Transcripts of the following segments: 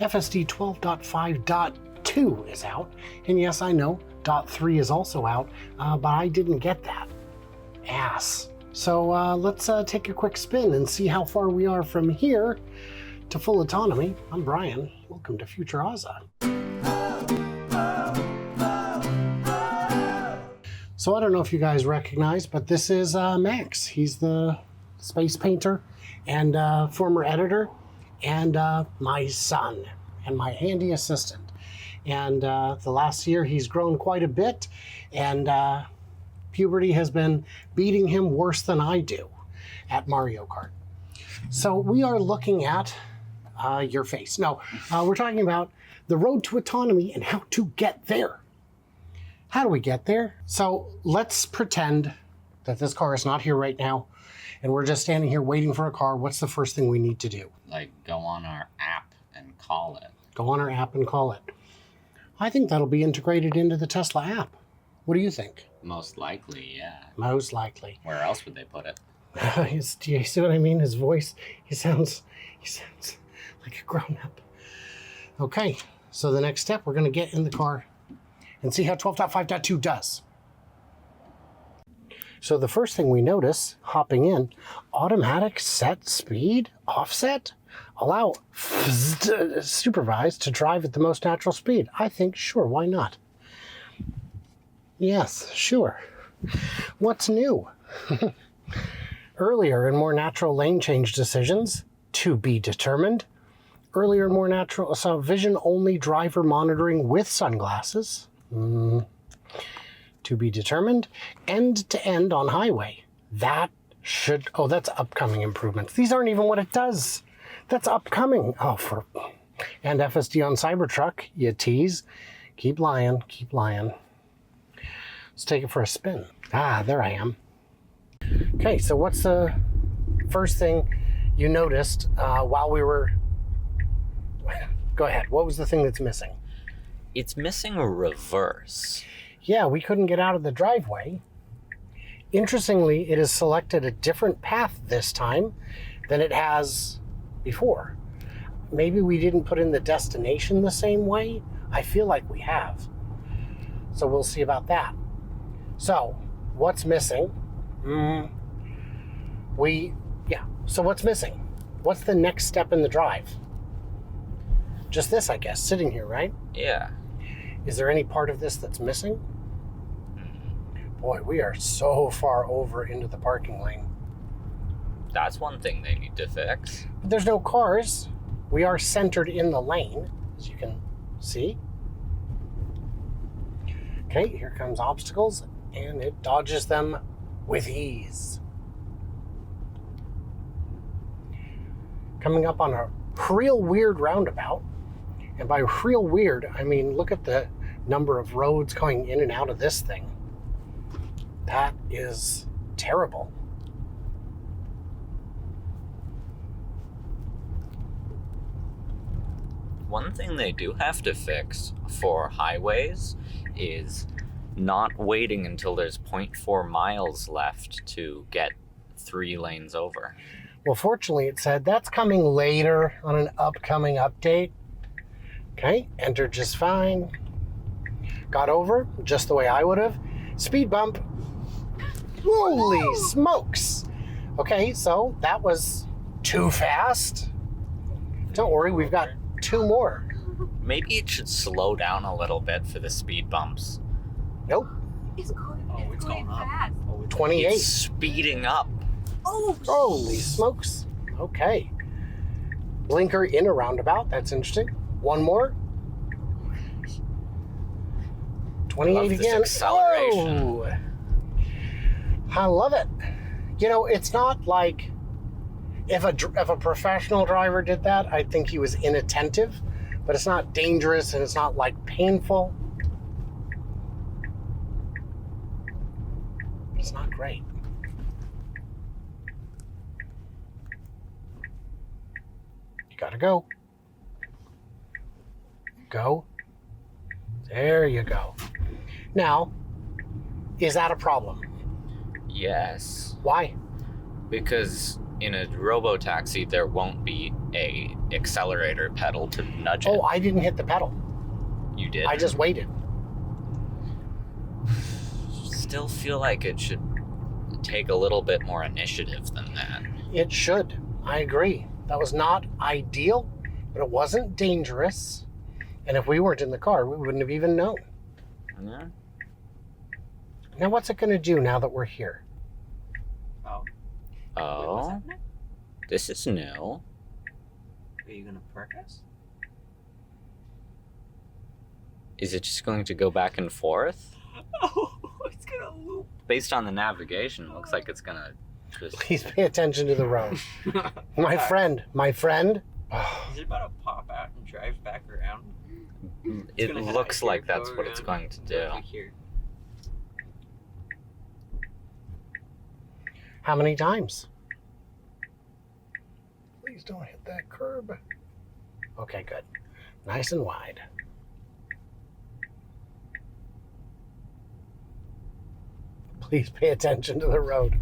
FSD 12.5.2 is out. And yes, I know, .3 is also out, but I didn't get that. A.S.S. So let's take a quick spin and see how far we are from here to full autonomy. I'm Brian. Welcome to Future Ozza. So I don't know if you guys recognize, but this is Max. He's the space painter and former editor, and my son and my handy assistant. And the last year he's grown quite a bit, and puberty has been beating him worse than I do at Mario Kart. So we are looking at your face. No, we're talking about the road to autonomy and how to get there. How do we get there? So let's pretend that this car is not here right now and we're just standing here waiting for a car. What's the first thing we need to do? Like go on our app and call it. Go on our app and call it. I think that'll be integrated into the Tesla app. What do you think? Most likely, yeah. Most likely. Where else would they put it? Do you see what I mean? His voice, he sounds like a grown-up. Okay, so the next step, we're going to get in the car and see how 12.5.2 does. So the first thing we notice, hopping in, automatic set speed, offset, allow supervised to drive at the most natural speed. I think, sure, why not? Yes, sure. What's new? Earlier and more natural lane change decisions, to be determined. Earlier and more natural, so vision-only driver monitoring with sunglasses. To be determined. End-to-end on highway. That should, oh, that's upcoming improvements. These aren't even what it does. That's upcoming. Oh, and FSD on Cybertruck, you tease. Keep lying, keep lying. Let's take it for a spin. Ah, there I am. Okay, so what's the first thing you noticed while we were... Go ahead, what was the thing that's missing? It's missing a reverse. Yeah, we couldn't get out of the driveway. Interestingly, it has selected a different path this time than it has before. Maybe we didn't put in the destination the same way. I feel like we have. So we'll see about that. So, what's missing? So what's missing? What's the next step in the drive? Just this, I guess, sitting here, right? Yeah. Is there any part of this that's missing? Boy, we are so far over into the parking lane. That's one thing they need to fix. But there's no cars. We are centered in the lane, as you can see. Okay, here comes obstacles, and it dodges them with ease. Coming up on a real weird roundabout. And by real weird, I mean, look at the number of roads going in and out of this thing. That is terrible. One thing they do have to fix for highways is not waiting until there's 0.4 miles left to get 3 lanes over. Well, fortunately, it said that's coming later on an upcoming update. Okay, entered just fine. Got over just the way I would have. Speed bump. Holy smokes. Okay, so that was too fast. Don't worry, we've got 2 more. Maybe it should slow down a little bit for the speed bumps. Nope. It's going fast. 28. It's speeding up. Oh, Holy smokes. Okay. Blinker in a roundabout. That's interesting. One more. 28 love this again. acceleration. Oh, I love it. You know, it's not like if a professional driver did that, I'd think he was inattentive, but it's not dangerous and it's not like painful. It's not great. You gotta go. Go. There you go. Now, is that a problem? Yes. Why? Because in a robo-taxi, there won't be a accelerator pedal to nudge it. Oh, I didn't hit the pedal. You did. I just waited. Still feel like it should take a little bit more initiative than that. It should. I agree. That was not ideal, but it wasn't dangerous. And if we weren't in the car, we wouldn't have even known. Yeah. Now, what's it going to do now that we're here? Oh, this is new. Are you gonna park us? Is it just going to go back and forth? Oh, it's gonna loop. Based on the navigation, it looks like it's gonna just... Please pay attention to the road. My friend. Is it about to pop out and drive back around? It looks like that's what it's going to do. Here. How many times? Please don't hit that curb. Okay, good. Nice and wide. Please pay attention to the road.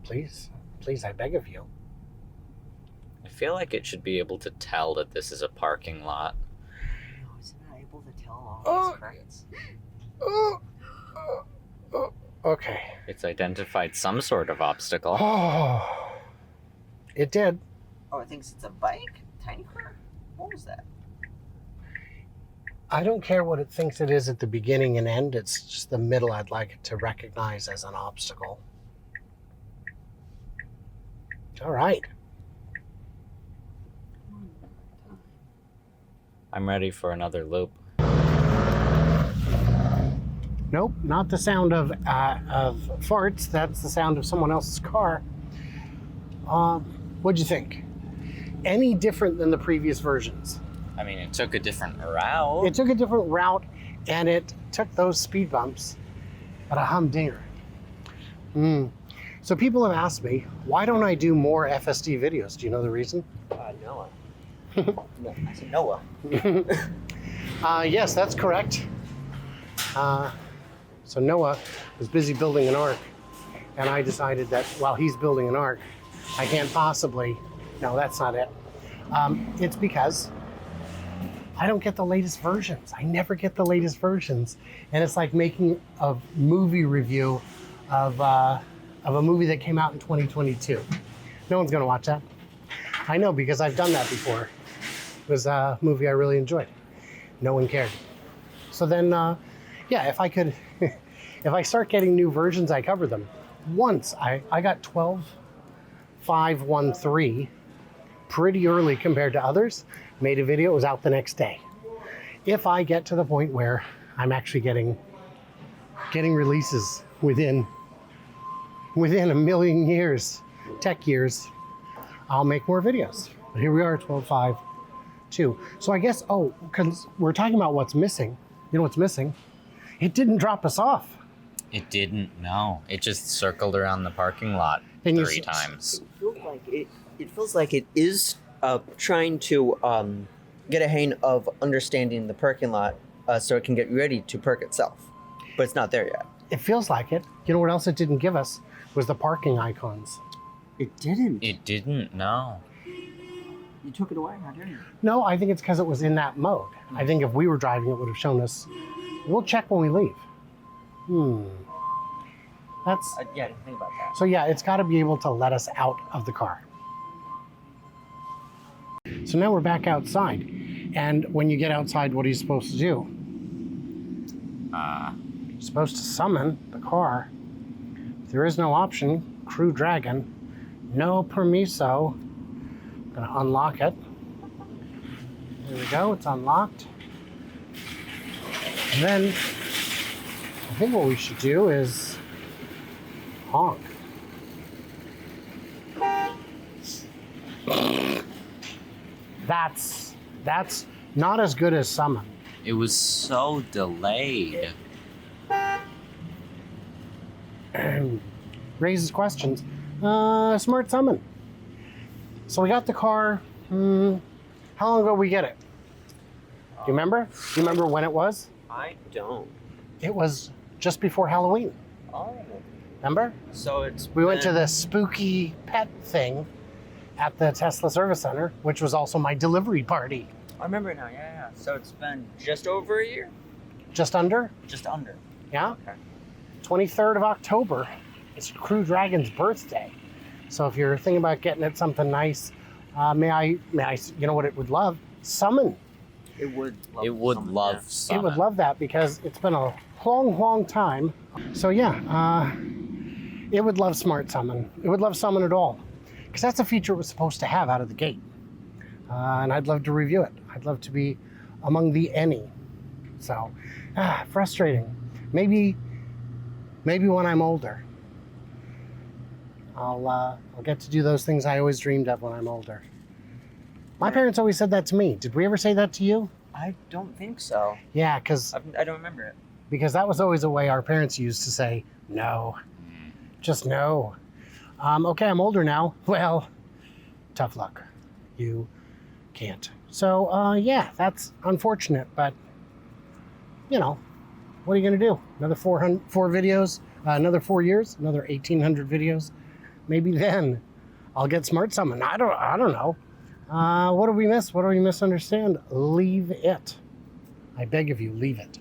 Please, I beg of you. I feel like it should be able to tell that this is a parking lot. No, it's not able to tell all Oh. these parts. Okay. It's identified some sort of obstacle. Oh, it did. Oh, it thinks it's a bike? Tiny car? What was that? I don't care what it thinks it is at the beginning and end. It's just the middle I'd like it to recognize as an obstacle. All right. I'm ready for another loop. Nope, not the sound of farts. That's the sound of someone else's car. What'd you think? Any different than the previous versions? I mean, it took a different route. It took a different route, and it took those speed bumps at a humdinger. So people have asked me, why don't I do more FSD videos? Do you know the reason? Noah. No, I said Noah. Yes, that's correct. So Noah was busy building an ark, and I decided that while he's building an ark, I can't possibly... No, that's not it. It's because I don't get the latest versions. I never get the latest versions. And it's like making a movie review of a movie that came out in 2022. No one's gonna watch that. I know, because I've done that before. It was a movie I really enjoyed. No one cared. So then, yeah, if I could, if I start getting new versions, I cover them. Once, I got 12.513 pretty early compared to others. Made a video, it was out the next day. If I get to the point where I'm actually getting releases within a million years, tech years, I'll make more videos. But here we are, 12.5.2. So I guess, because we're talking about what's missing. You know what's missing? It didn't drop us off. It didn't, no. It just circled around the parking lot And 3 times. It feels like it is trying to get a hang of understanding the parking lot so it can get ready to park itself. But it's not there yet. It feels like it. You know what else it didn't give us? Was the parking icons. It didn't. It didn't, no. You took it away, how dare you? No, I think it's because it was in that mode. I think if we were driving, it would have shown us. We'll check when we leave. That's... Yeah, I didn't think about that. So yeah, it's got to be able to let us out of the car. So now we're back outside. And when you get outside, what are you supposed to do? You're supposed to summon the car. If there is no option, Crew Dragon, no permiso. I'm gonna unlock it. There we go, it's unlocked. And then I think what we should do is honk. That's not as good as summon. It was so delayed. Raises questions. Smart summon. So we got the car. How long ago did we get it? Do you remember? Do you remember when it was? I don't. It was just before Halloween. Oh. Remember? So it's We went to the spooky pet thing at the Tesla Service Center, which was also my delivery party. I remember now. Yeah. So it's been just over a year. Just under? Just under. Yeah. Okay. 23rd of October. It's Crew Dragon's birthday. So if you're thinking about getting it something nice, may I, you know what it would love? Summon. It would. It would love It Summon. would love that because it's been a long time. So yeah, it would love Smart Summon. It would love Summon at all. Because that's a feature it was supposed to have out of the gate. And I'd love to review it. I'd love to be among the any. So, frustrating. Maybe when I'm older, I'll get to do those things I always dreamed of when I'm older. My parents always said that to me. Did we ever say that to you? I don't think so. Yeah, because I don't remember it. that was always a way our parents used to say no. Just no. Okay, I'm older now. Well, tough luck. You can't. So, yeah, that's unfortunate, but, you know, what are you going to do? Another 4 videos, another 4 years, another 1,800 videos. Maybe then I'll get Smart Summon. I don't know. What do we miss? What do we misunderstand? Leave it. I beg of you, leave it.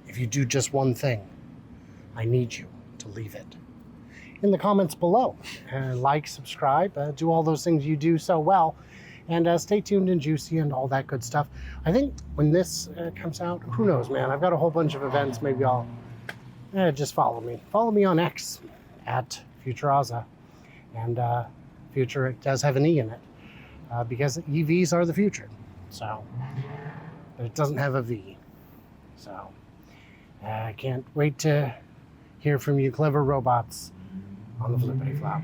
If you do just one thing, I need you to leave it. In the comments below. Like, subscribe, do all those things you do so well. And stay tuned and juicy and all that good stuff. I think when this comes out, who knows, man? I've got a whole bunch of events. Maybe I'll just follow me. Follow me on X at Futuraza. And future, it does have an E in it. Because EVs are the future. So, but it doesn't have a V. So, I can't wait to hear from you clever robots on the Flippity Flop.